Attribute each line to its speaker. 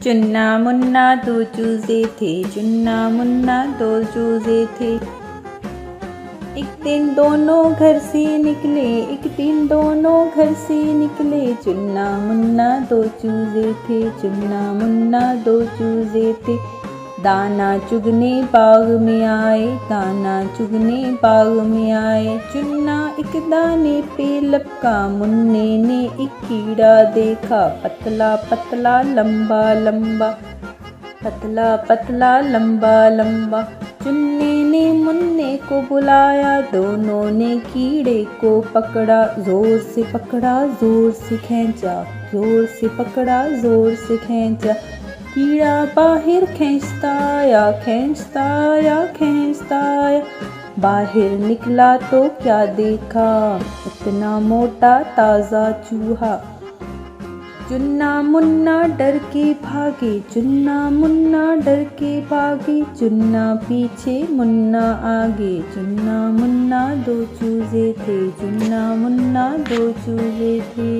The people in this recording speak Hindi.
Speaker 1: चुन्ना मुन्ना दो चूजे थे, चुन्ना मुन्ना दो चूजे थे। एक दिन दोनों घर से निकले, एक दिन दोनों घर से निकले। चुन्ना मुन्ना दो चूजे थे, चुन्ना मुन्ना दो चूजे थे। दाना चुगने बाग में आए, दाना चुगने बाग में आए। चुन्ना एक दाने पे लपका, मुन्ने ने एक कीड़ा देखा। पतला पतला लंबा लंबा, पतला पतला लंबा लंबा। चुन्ने ने मुन्ने को बुलाया, दोनों ने कीड़े को पकड़ा। जोर से पकड़ा, जोर से खींचा, जोर से पकड़ा, जोर से खींचा। कीड़ा बाहर खींचता आया, खींचता आया, खींचता आया। बाहर निकला तो क्या देखा, इतना मोटा ताज़ा चूहा। चुन्ना मुन्ना डर के भागे, चुन्ना मुन्ना डर के भागे। चुन्ना पीछे मुन्ना आगे, चुन्ना मुन्ना दो चूजे थे, चुन्ना मुन्ना दो चूजे थे।